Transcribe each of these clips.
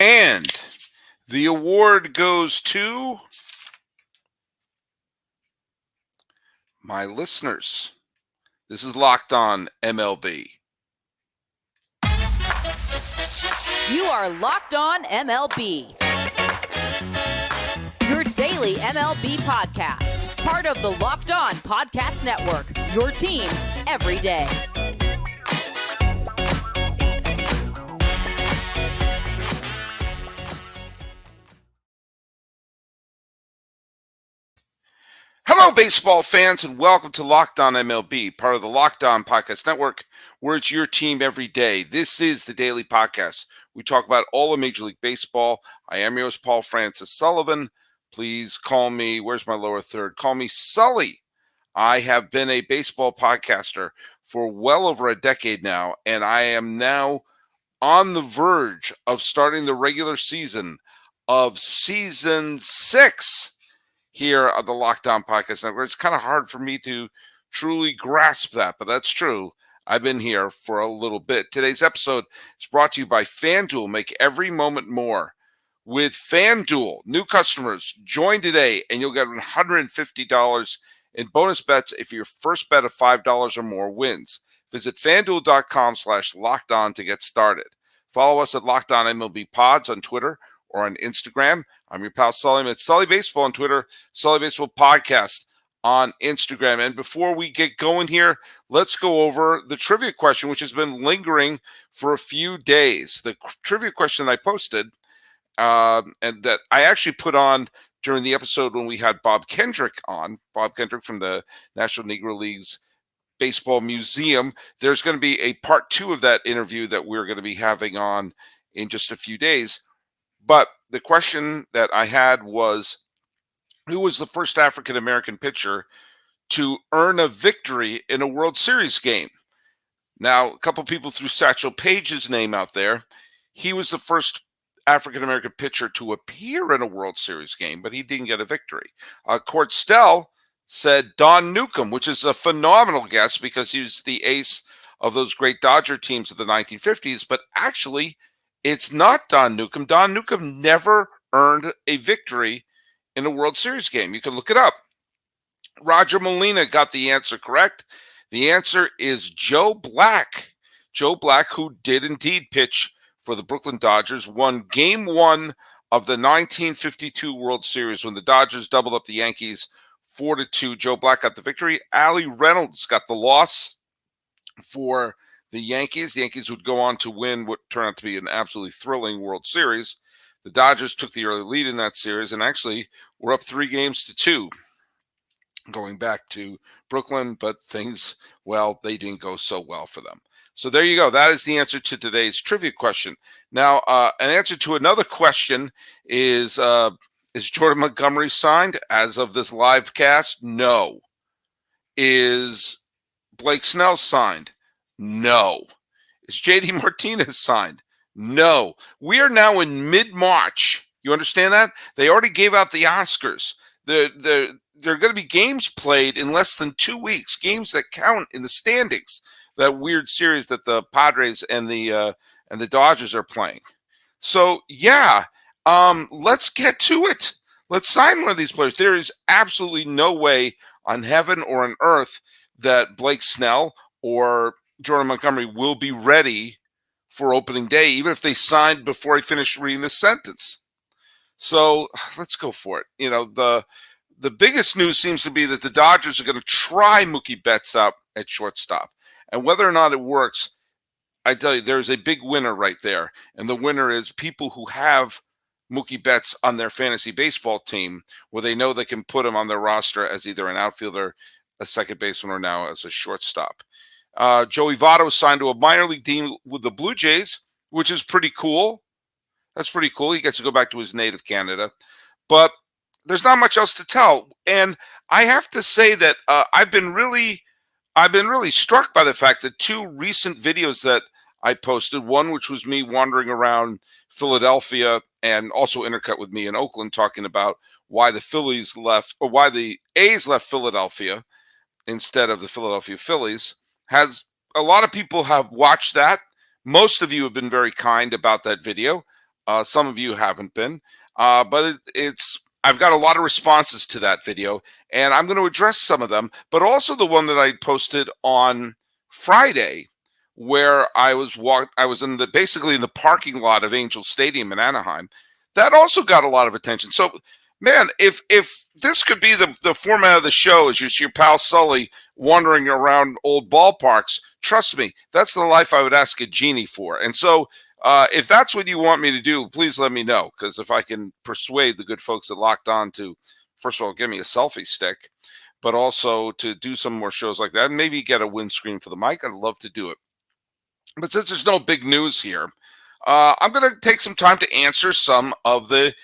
And the award goes to my listeners. This is Locked On MLB. You are Locked On MLB. Your daily MLB podcast. Part of the Locked On Podcast Network. Your team every day. Hello, baseball fans, and welcome to Locked On MLB, part of the Locked On Podcast Network, where it's your team every day. This is the daily podcast. We talk about all of Major League Baseball. I am yours, Paul Francis Sullivan. Please call me, where's my lower third? Call me Sully. I have been a baseball podcaster for well over a decade now, and I am now on the verge of starting the regular season of Season 6 here on the Locked On Podcast Network. It's kind of hard for me to truly grasp that, but that's true. I've been here for a little bit. Today's episode is brought to you by FanDuel. Make every moment more with FanDuel. New customers, join today, and you'll get $150 in bonus bets if your first bet of $5 or more wins. Visit FanDuel.com/LockedOn to get started. Follow us at Locked On MLB Pods on Twitter or on Instagram. I'm your pal Sully. It's Sully Baseball on Twitter, Sully Baseball Podcast on Instagram. And before we get going here, let's go over the trivia question, which has been lingering for a few days. The trivia question I posted, and that I actually put on during the episode when we had Bob Kendrick on, Bob Kendrick from the National Negro Leagues Baseball Museum. There's going to be a part 2 of that interview that we're going to be having on in just a few days. But the question that I had was, who was the first African-American pitcher to earn a victory in a World Series game? Now, a couple people threw Satchel Paige's name out there. He was the first African-American pitcher to appear in a World Series game, but he didn't get a victory. Court Stell said Don Newcombe, which is a phenomenal guess because he was the ace of those great Dodger teams of the 1950s, but actually, it's not Don Newcombe. Don Newcombe never earned a victory in a World Series game. You can look it up. Roger Molina got the answer correct. The answer is Joe Black. Joe Black, who did indeed pitch for the Brooklyn Dodgers, won Game 1 of the 1952 World Series when the Dodgers doubled up the Yankees 4-2. Joe Black got the victory. Allie Reynolds got the loss for the Yankees. The Yankees would go on to win what turned out to be an absolutely thrilling World Series. The Dodgers took the early lead in that series and actually were up 3-2 going back to Brooklyn, but things, well, they didn't go so well for them. So there you go. That is the answer to today's trivia question. Now, an answer to another question is Jordan Montgomery signed as of this live cast? No. Is Blake Snell signed? No. Is JD Martinez signed? No. We are now in mid-March. You understand that? They already gave out the Oscars. There are going to be games played in less than 2 weeks, games that count in the standings. That weird series that the Padres and the Dodgers are playing. So, yeah, let's get to it. Let's sign one of these players. There is absolutely no way on heaven or on earth that Blake Snell or Jordan Montgomery will be ready for opening day, even if they signed before I finished reading this sentence. So let's go for it. You know, the biggest news seems to be that the Dodgers are going to try Mookie Betts out at shortstop. And whether or not it works, I tell you, there's a big winner right there. And the winner is people who have Mookie Betts on their fantasy baseball team where they know they can put him on their roster as either an outfielder, a second baseman, or now as a shortstop. Joey Votto signed to a minor league team with the Blue Jays, which is pretty cool. That's pretty cool. He gets to go back to his native Canada. But there's not much else to tell. And I have to say that I've been really struck by the fact that 2 recent videos that I posted, one which was me wandering around Philadelphia and also intercut with me in Oakland talking about why the Phillies left, or why the A's left Philadelphia instead of the Philadelphia Phillies. Has a lot of people have watched that. Most of you have been very kind about that video. Some of you haven't been, but I've got a lot of responses to that video, and I'm going to address some of them, but also the one that I posted on Friday, where I was basically in the parking lot of Angel Stadium in Anaheim. That also got a lot of attention. So, man, if this could be the format of the show, is just your pal Sully wandering around old ballparks, trust me, that's the life I would ask a genie for. And so, if that's what you want me to do, please let me know, because if I can persuade the good folks at Locked On to, first of all, give me a selfie stick, but also to do some more shows like that, and maybe get a windscreen for the mic, I'd love to do it. But since there's no big news here, I'm going to take some time to answer some of the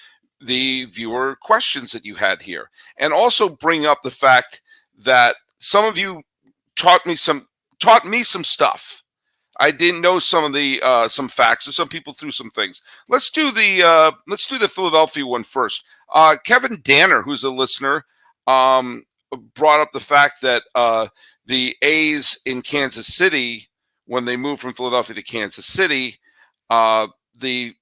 viewer questions that you had here, and also bring up the fact that some of you taught me some stuff. I didn't know some of the some facts, and some people threw some things. Let's do the Philadelphia one first. Kevin Danner, who's a listener, brought up the fact that the A's in Kansas City, when they moved from Philadelphia to Kansas City, the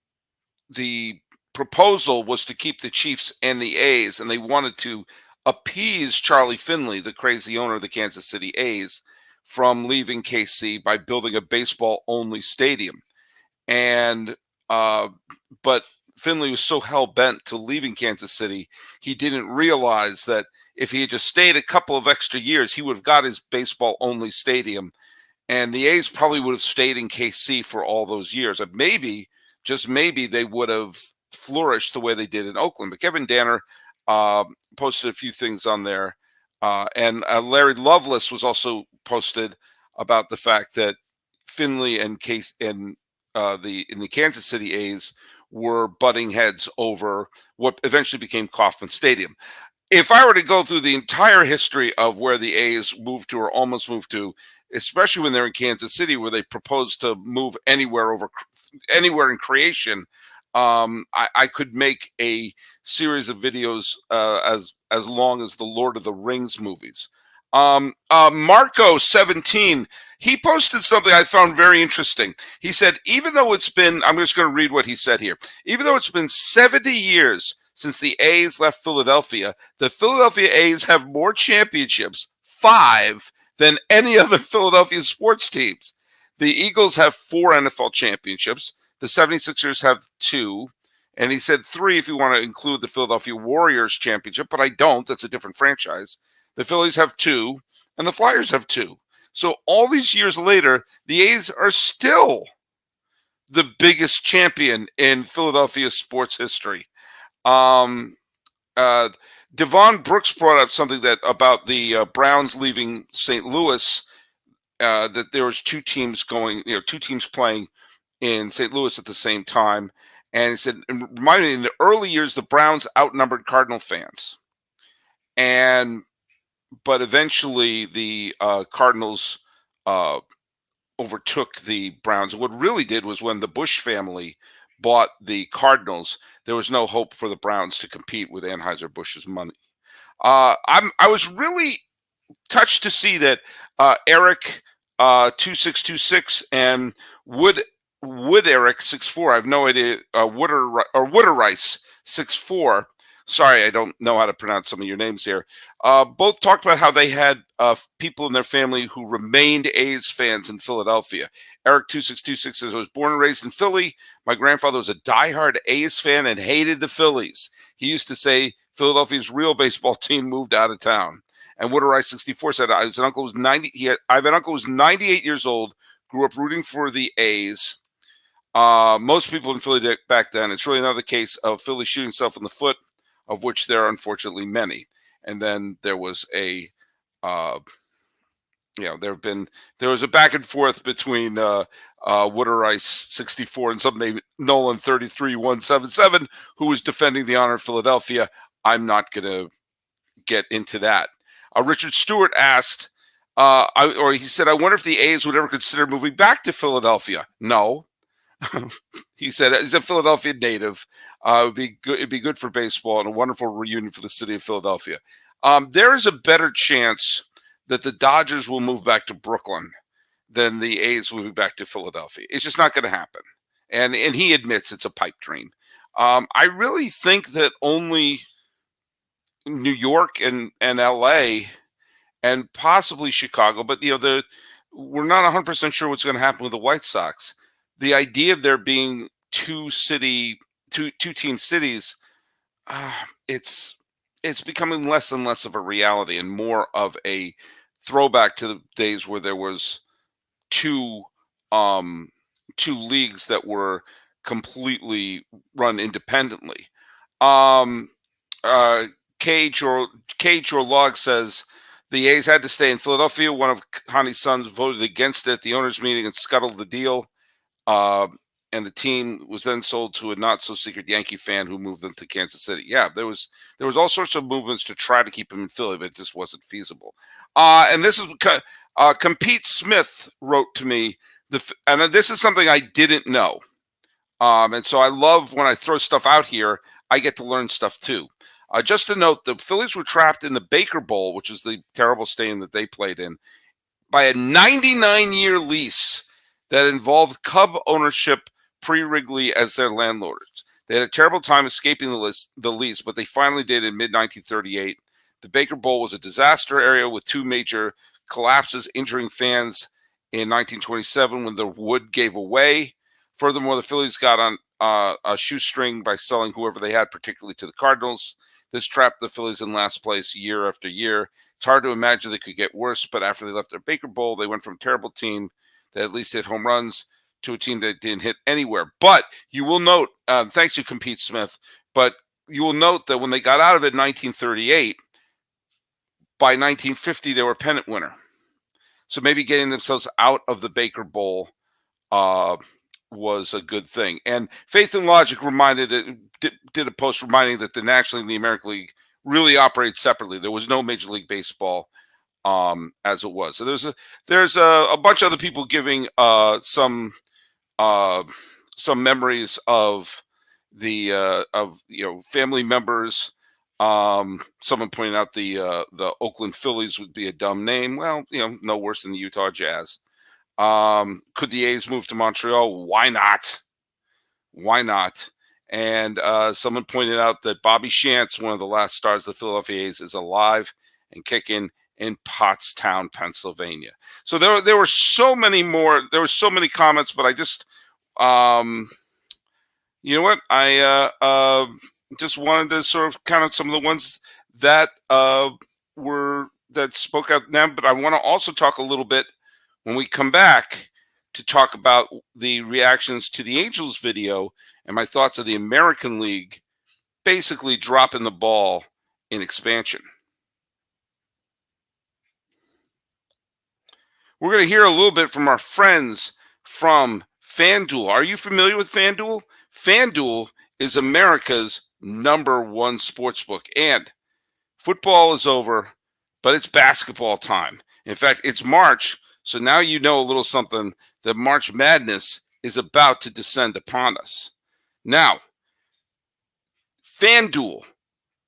proposal was to keep the Chiefs and the A's, and they wanted to appease Charlie Finley, the crazy owner of the Kansas City A's, from leaving KC by building a baseball-only stadium. And but Finley was so hell-bent to leaving Kansas City, he didn't realize that if he had just stayed a couple of extra years, he would have got his baseball-only stadium, and the A's probably would have stayed in KC for all those years. And maybe, just maybe, they would have flourished the way they did in Oakland. But Kevin Danner posted a few things on there. And Larry Lovelace was also posted about the fact that Finley and the Kansas City A's were butting heads over what eventually became Kauffman Stadium. If I were to go through the entire history of where the A's moved to or almost moved to, especially when they're in Kansas City, where they proposed to move anywhere in creation, I could make a series of videos as long as the Lord of the Rings movies. Marco 17, he posted something I found very interesting. He said, even though it's been, I'm just going to read what he said here. Even though it's been 70 years since the A's left Philadelphia, the Philadelphia A's have more championships, 5, than any other Philadelphia sports teams. The Eagles have 4 NFL championships. The 76ers have 2. And he said 3 if you want to include the Philadelphia Warriors championship, but I don't. That's a different franchise. The Phillies have 2, and the Flyers have 2. So all these years later, the A's are still the biggest champion in Philadelphia sports history. Devon Brooks brought up something about the Browns leaving St. Louis, that there was 2 teams playing in St. Louis at the same time. And he said, remind me, in the early years, the Browns outnumbered Cardinal fans. But eventually the Cardinals overtook the Browns. And what really did was when the Bush family bought the Cardinals, there was no hope for the Browns to compete with Anheuser-Busch's money. I was really touched to see that Eric 2626 and Wood Eric 64. I have no idea. Wooder Rice 64. Sorry, I don't know how to pronounce some of your names here. Both talked about how they had people in their family who remained A's fans in Philadelphia. Eric 2626 says, I was born and raised in Philly. My grandfather was a diehard A's fan and hated the Phillies. He used to say Philadelphia's real baseball team moved out of town. And Wooder Rice 64 said, I have an uncle who was 98 years old, grew up rooting for the A's. Most people in Philly back then, it's really another case of Philly shooting itself in the foot, of which there are unfortunately many. And then there was there was a back and forth between Wooder Rice 64 and some named Nolan 33177, who was defending the honor of Philadelphia. I'm not going to get into that. Richard Stewart asked, he said, I wonder if the A's would ever consider moving back to Philadelphia. No. He said, he's a Philadelphia native. It'd be good for baseball and a wonderful reunion for the city of Philadelphia. There is a better chance that the Dodgers will move back to Brooklyn than the A's moving back to Philadelphia. It's just not going to happen. and he admits it's a pipe dream. I really think that only New York and LA and possibly Chicago, but we're not 100% sure what's going to happen with the White Sox. The idea of there being two team cities, it's becoming less and less of a reality and more of a throwback to the days where there was two leagues that were completely run independently. Cage or Log says the A's had to stay in Philadelphia. One of Connie's sons voted against it at the owners' meeting and scuttled the deal. And the team was then sold to a not so secret Yankee fan who moved them to Kansas City. Yeah, there was all sorts of movements to try to keep him in Philly, but it just wasn't feasible. And this is Compete Smith wrote to me, and this is something I didn't know. And so I love when I throw stuff out here, I get to learn stuff too. Just to note, the Phillies were trapped in the Baker Bowl, which is the terrible stadium that they played in, by a 99-year lease that involved Cub ownership pre-Wrigley as their landlords. They had a terrible time escaping the lease, but they finally did in mid-1938. The Baker Bowl was a disaster area with two major collapses, injuring fans in 1927 when the wood gave away. Furthermore, the Phillies got on a shoestring by selling whoever they had, particularly to the Cardinals. This trapped the Phillies in last place year after year. It's hard to imagine they could get worse, but after they left their Baker Bowl, they went from a terrible team that at least hit home runs to a team that didn't hit anywhere. But you will note, thanks to Compete Smith, but you will note that when they got out of it in 1938, by 1950, they were a pennant winner. So maybe getting themselves out of the Baker Bowl was a good thing. And Faith and Logic did a post reminding that the National League and the American League really operate separately. There was no Major League Baseball as it was. So there's a bunch of other people giving some memories of the family members. Someone pointed out the Oakland Phillies would be a dumb name. Well, no worse than the Utah Jazz. Could the A's move to Montreal? Why not? Why not? And someone pointed out that Bobby Shantz, one of the last stars of the Philadelphia A's, is alive and kicking in Pottstown, Pennsylvania. So there were so many more. There were so many comments, but I just, you know what? I just wanted to sort of count out some of the ones that spoke out now. But I want to also talk a little bit when we come back to talk about the reactions to the Angels video and my thoughts of the American League basically dropping the ball in expansion. We're going to hear a little bit from our friends from FanDuel. Are you familiar with FanDuel? FanDuel is America's #1 sportsbook. And football is over, but it's basketball time. In fact, it's March. So now you know a little something that March Madness is about to descend upon us. Now, FanDuel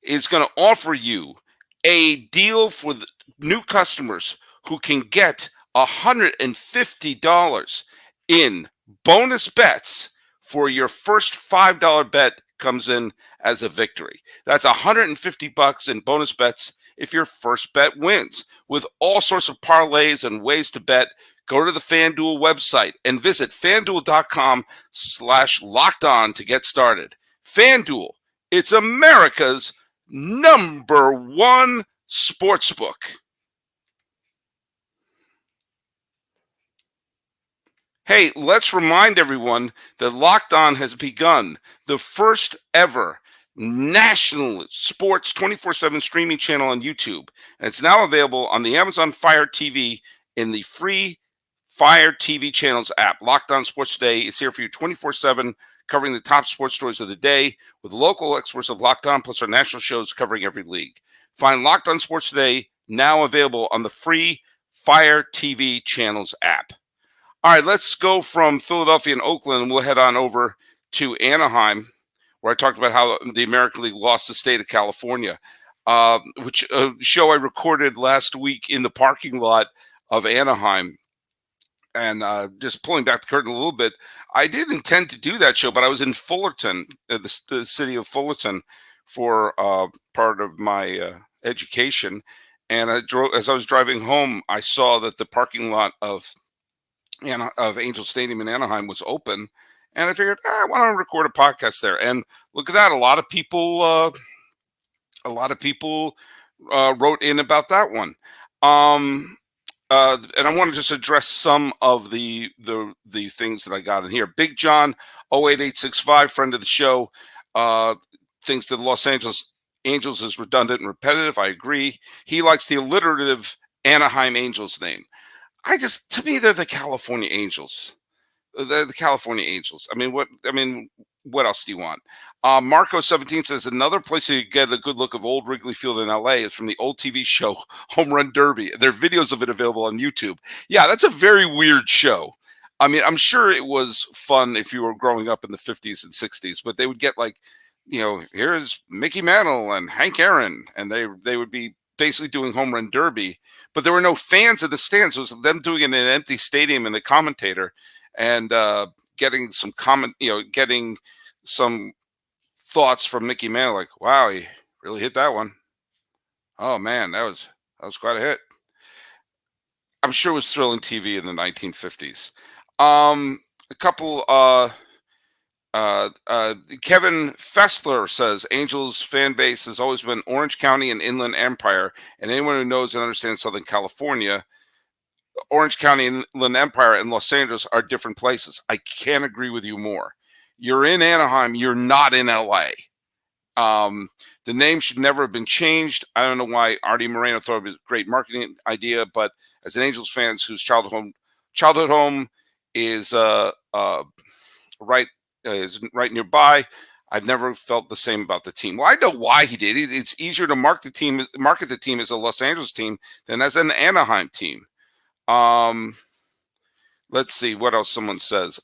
is going to offer you a deal for the new customers who can get $150 in bonus bets for your first $5 bet comes in as a victory. That's $150 in bonus bets if your first bet wins. With all sorts of parlays and ways to bet, go to the FanDuel website and visit FanDuel.com/lockedon to get started. FanDuel, it's America's #1 sportsbook. Hey, let's remind everyone that Locked On has begun the first ever national sports 24/7 streaming channel on YouTube. And it's now available on the Amazon Fire TV in the free Fire TV channels app. Locked On Sports Today is here for you 24/7, covering the top sports stories of the day with local experts of Locked On, plus our national shows covering every league. Find Locked On Sports Today now available on the free Fire TV channels app. All right, let's go from Philadelphia and Oakland, and we'll head on over to Anaheim, where I talked about how the American League lost the state of California, which show I recorded last week in the parking lot of Anaheim. And just pulling back the curtain a little bit, I did intend to do that show, but I was in Fullerton, the city of Fullerton, for part of my education. And as I was driving home, I saw that the parking lot of Angel Stadium in Anaheim was open, and I figured, why don't I record a podcast there? And look at that, a lot of people wrote in about that one. And I want to just address some of the things that I got in here. Big John 08865, friend of the show, thinks that Los Angeles Angels is redundant and repetitive. I agree. He likes the alliterative Anaheim Angels name. To me, they're the California Angels. The California Angels. What else do you want? Marco 17 says another place you get a good look of old Wrigley Field in LA is from the old TV show Home Run Derby. There are videos of it available on YouTube. Yeah, that's a very weird show. I'm sure it was fun if you were growing up in the 50s and 60s, but they would get here's Mickey Mantle and Hank Aaron, and they would be basically doing Home Run Derby, but there were no fans in the stands. It was them doing it in an empty stadium and the commentator, and getting some thoughts from Mickey Mantle, like, wow, he really hit that one. Oh man, that was quite a hit. I'm sure it was thrilling TV in the 1950s. A couple. Kevin Fessler says Angels fan base has always been Orange County and Inland Empire, and anyone who knows and understands Southern California, Orange County and Inland Empire and Los Angeles are different places. I can't agree with you more. You're in Anaheim, you're not in LA. The name should never have been changed. I don't know why Artie Moreno thought it was a great marketing idea, but as an Angels fan whose childhood home is right nearby, I've never felt the same about the team. Well, I know why he did it. It's easier to market the team as a Los Angeles team than as an Anaheim team. Let's see what else someone says.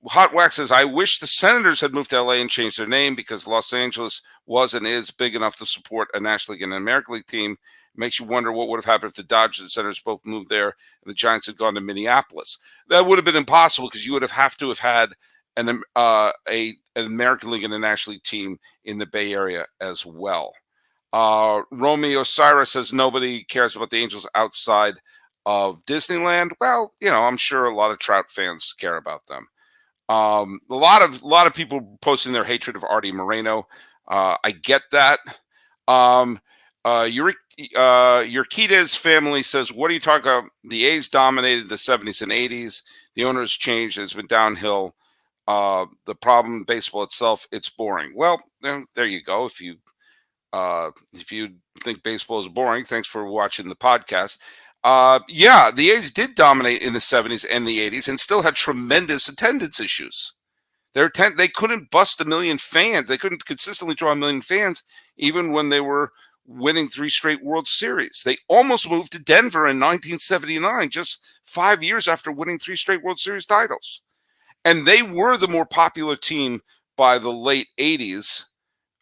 Hot Wax says, I wish the Senators had moved to LA and changed their name because Los Angeles was and is big enough to support a National League and an American League team. It makes you wonder what would have happened if the Dodgers and Senators both moved there and the Giants had gone to Minneapolis. That would have been impossible because you would have to have had an American League and a National League team in the Bay Area as well. Romeo Osiris says nobody cares about the Angels outside of Disneyland. Well, I'm sure a lot of Trout fans care about them. A lot of people posting their hatred of Artie Moreno. I get that. Urquides family says, what are you talking about? The A's dominated the 70s and 80s. The owners changed. It's been downhill. The problem, baseball itself, it's boring. Well, there you go. If you think baseball is boring, thanks for watching the podcast. The A's did dominate in the 70s and the 80s and still had tremendous attendance issues. They couldn't bust 1 million fans. They couldn't consistently draw 1 million fans even when they were winning 3 straight World Series. They almost moved to Denver in 1979, just 5 years after winning 3 straight World Series titles. And they were the more popular team by the late 80s.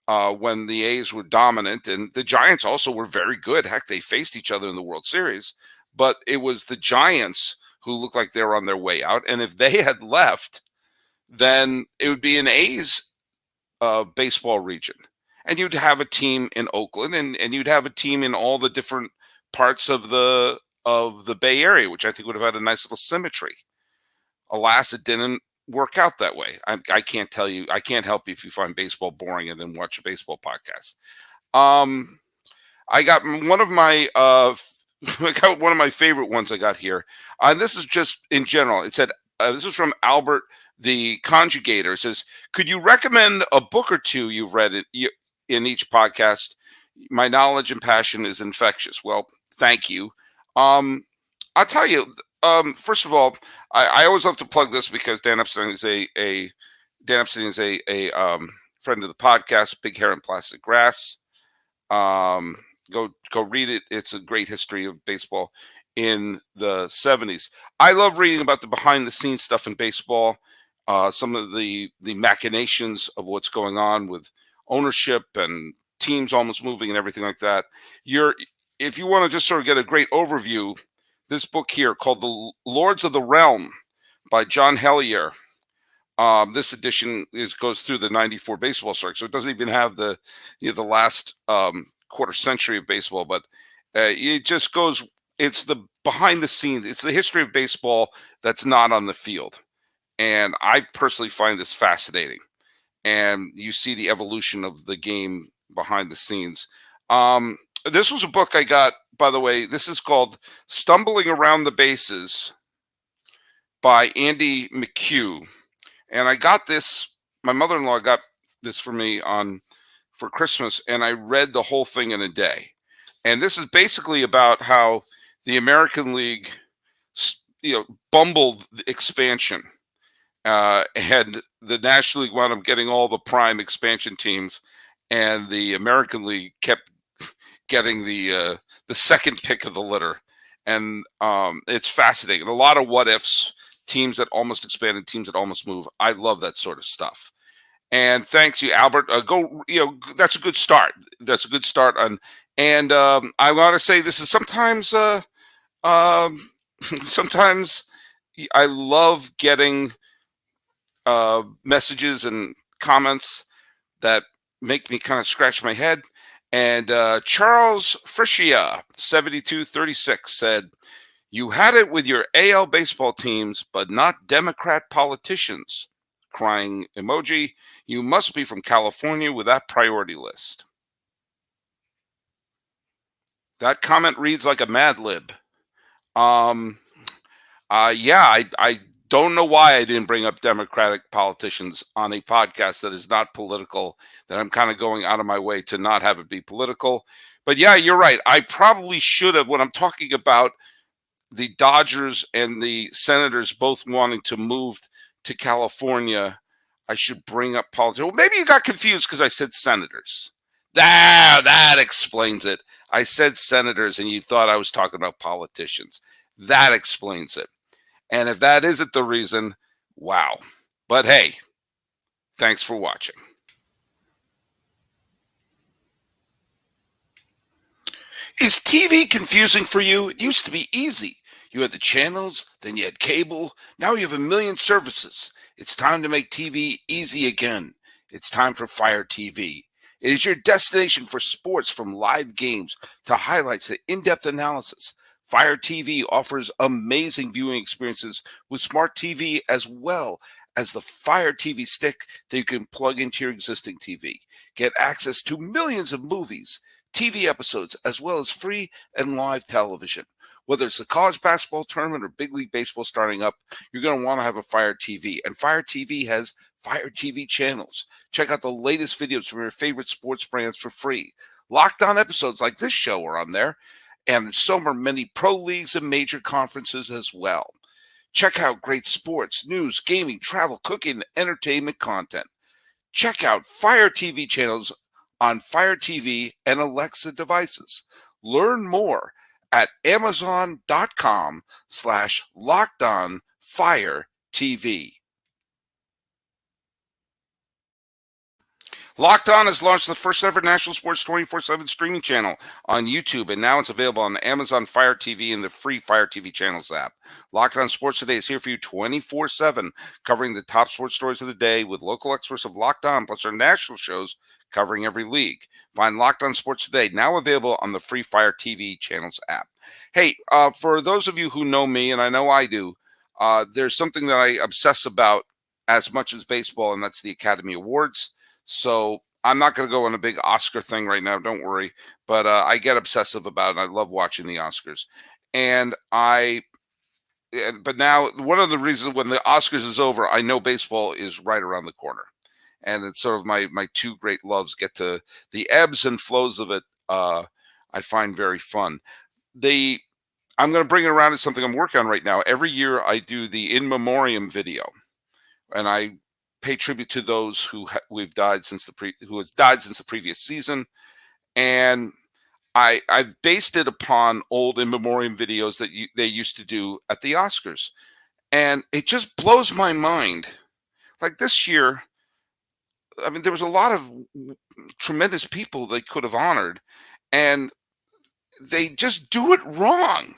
When the A's were dominant, and the Giants also were very good. Heck, they faced each other in the World Series, but it was the Giants who looked like they were on their way out. And if they had left, then it would be an A's baseball region. And you'd have a team in Oakland, and you'd have a team in all the different parts of the Bay Area, which I think would have had a nice little symmetry. Alas, it didn't work out that way. I can't tell you. I can't help you if you find baseball boring and then watch a baseball podcast. I got one of my favorite ones I got here. This is just in general. It said this is from Albert the Conjugator. It says, could you recommend a book or two you've read in each podcast? My knowledge and passion is infectious. Well, thank you. I'll tell you. First of all, I always love to plug this because Dan Epstein is a friend of the podcast. Big Hair and Plastic Grass. Go read it. It's a great history of baseball in the 70s. I love reading about the behind the scenes stuff in baseball. Some of the machinations of what's going on with ownership and teams almost moving and everything like that. If you want to just sort of get a great overview, this book here called The Lords of the Realm by John Hellier. This edition goes through the '94 baseball strike, so it doesn't even have the the last quarter century of baseball, but it just goes. It's the behind the scenes. It's the history of baseball that's not on the field, and I personally find this fascinating. And you see the evolution of the game behind the scenes. This was a book I got, by the way. This is called "Stumbling Around the Bases" by Andy McHugh. And I got this, my mother-in-law got this for me for Christmas, and I read the whole thing in a day. And this is basically about how the American League, bumbled the expansion. And the National League wound up getting all the prime expansion teams, and the American League kept getting the second pick of the litter. And it's fascinating. A lot of what ifs. Teams that almost expanded, teams that almost move. I love that sort of stuff. And thanks you, Albert. That's a good start. That's a good start on. And I want to say this is sometimes, sometimes I love getting messages and comments that make me kind of scratch my head. And Charles Frischia, 7236, said, "You had it with your AL baseball teams, but not Democrat politicians." Crying emoji. "You must be from California with that priority list." That comment reads like a Mad Lib. I don't know why I didn't bring up Democratic politicians on a podcast that is not political, that I'm kind of going out of my way to not have it be political. But yeah, you're right. I probably should have, when I'm talking about the Dodgers and the Senators both wanting to move to California, I should bring up politics. Well, maybe you got confused because I said Senators. That explains it. I said Senators and you thought I was talking about politicians. That explains it. And if that isn't the reason, wow. But hey, thanks for watching. Is TV confusing for you? It used to be easy. You had the channels, then you had cable. Now you have a million services. It's time to make TV easy again. It's time for Fire TV. It is your destination for sports, from live games to highlights to in-depth analysis. Fire TV offers amazing viewing experiences with smart TV, as well as the Fire TV stick that you can plug into your existing TV. Get access to millions of movies, TV episodes, as well as free and live television. Whether it's the college basketball tournament or big league baseball starting up, you're going to want to have a Fire TV. And Fire TV has Fire TV channels. Check out the latest videos from your favorite sports brands for free. Locked On episodes like this show are on there. And so are many pro leagues and major conferences as well. Check out great sports, news, gaming, travel, cooking, and entertainment content. Check out Fire TV channels on Fire TV and Alexa devices. Learn more at Amazon.com/LockedOnFireTV. Locked On has launched the first ever national sports 24/7 streaming channel on YouTube, and now it's available on Amazon Fire TV and the free Fire TV channels app. Locked On Sports Today is here for you 24/7, covering the top sports stories of the day with local experts of Locked On, plus our national shows covering every league. Find Locked On Sports Today, now available on the free Fire TV channels app. Hey, for those of you who know me, and I know I do, there's something that I obsess about as much as baseball, and that's the Academy Awards. So I'm not going to go on a big Oscar thing right now, don't worry. But I get obsessive about it. I love watching the Oscars. But now one of the reasons when the Oscars is over, I know baseball is right around the corner. And it's sort of my two great loves get to the ebbs and flows of it. I find very fun. I'm going to bring it around to something I'm working on right now. Every year I do the in memoriam video, and I pay tribute to those who has died since the previous season. And I've based it upon old in memoriam videos that they used to do at the Oscars. And it just blows my mind. Like this year, I mean, there was a lot of tremendous people they could have honored, and they just do it wrong.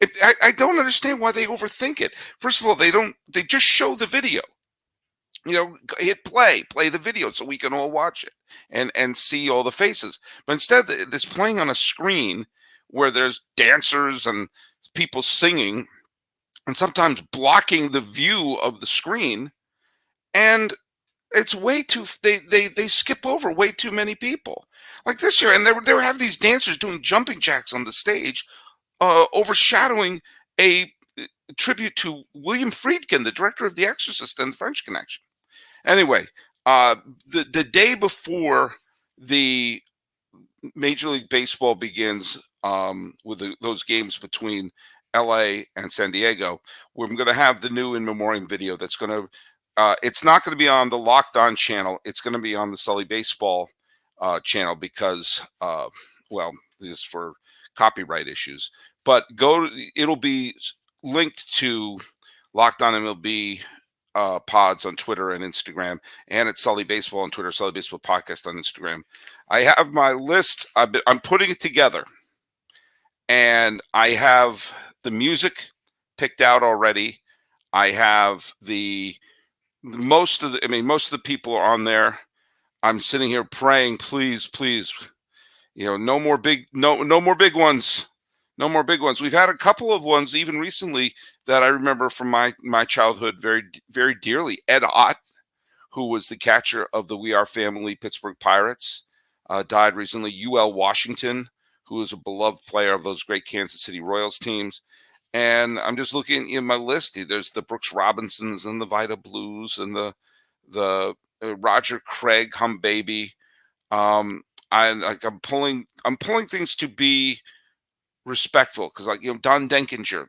I don't understand why they overthink it. First of all, they just show the video. Hit play the video so we can all watch it and see all the faces. But instead, it's playing on a screen where there's dancers and people singing and sometimes blocking the view of the screen. And it's way too, they skip over way too many people. Like this year, and they were having these dancers doing jumping jacks on the stage, overshadowing a tribute to William Friedkin, the director of The Exorcist and The French Connection. Anyway, the day before the Major League Baseball begins, with those games between LA and San Diego, we're going to have the new in memoriam video that's going to, it's not going to be on the Locked On channel. It's going to be on the Sully Baseball channel because, well, this is for copyright issues. But it'll be linked to Locked On MLB pods on Twitter and Instagram, and it's Sully Baseball on Twitter, Sully Baseball Podcast on Instagram. I have my list. I'm putting it together, and I have the music picked out already. I have most of the people are on there. I'm sitting here praying, please, no more big ones. No more big ones. We've had a couple of ones even recently that I remember from my childhood very, very dearly. Ed Ott, who was the catcher of the We Are Family Pittsburgh Pirates, died recently. UL Washington, who was a beloved player of those great Kansas City Royals teams. And I'm just looking in my list. There's the Brooks Robinsons and the Vita Blues and the Roger Craig Hum Baby. I'm pulling things to be respectful because, Don Denkinger,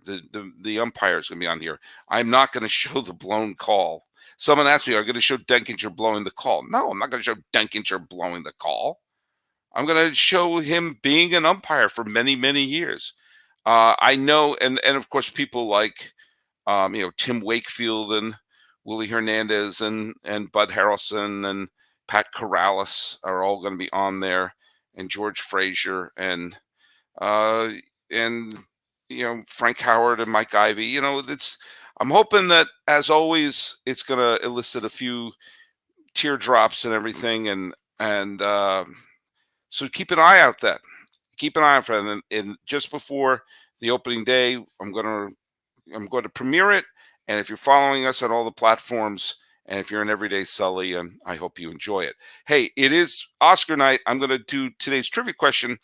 the umpire, is going to be on here. I'm not going to show the blown call. Someone asked me, "Are you going to show Denkinger blowing the call?" No, I'm not going to show Denkinger blowing the call. I'm going to show him being an umpire for many, many years. I know, and of course, people like Tim Wakefield and Willie Hernandez and Bud Harrelson and Pat Corrales are all going to be on there, and George Frazier and Frank Howard and Mike Ivey. I'm hoping that, as always, it's going to elicit a few teardrops and everything, and so keep an eye out for that. Keep an eye out for that. And just before the opening day, I'm going to premiere it. And if you're following us on all the platforms, and if you're an everyday Sully, I hope you enjoy it. Hey, it is Oscar night. I'm going to do today's trivia question.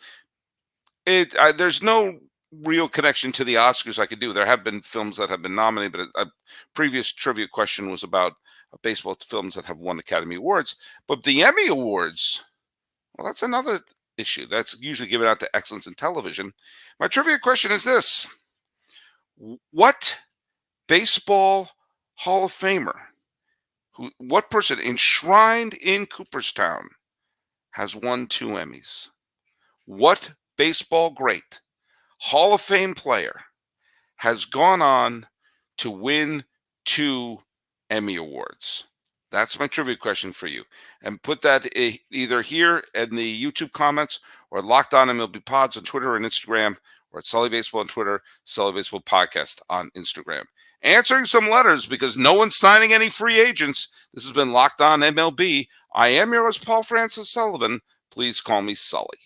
There's no real connection to the Oscars I could do. There have been films that have been nominated, but a previous trivia question was about baseball films that have won Academy Awards. But the Emmy Awards, well, that's another issue. That's usually given out to excellence in television. My trivia question is this: what baseball Hall of Famer, what person enshrined in Cooperstown, has won 2 Emmys? What baseball great, Hall of Fame player, has gone on to win 2 Emmy Awards? That's my trivia question for you. And put that either here in the YouTube comments or Locked On MLB Pods on Twitter and Instagram, or at Sully Baseball on Twitter, Sully Baseball Podcast on Instagram. Answering some letters because no one's signing any free agents. This has been Locked On MLB. I am your host, Paul Francis Sullivan. Please call me Sully.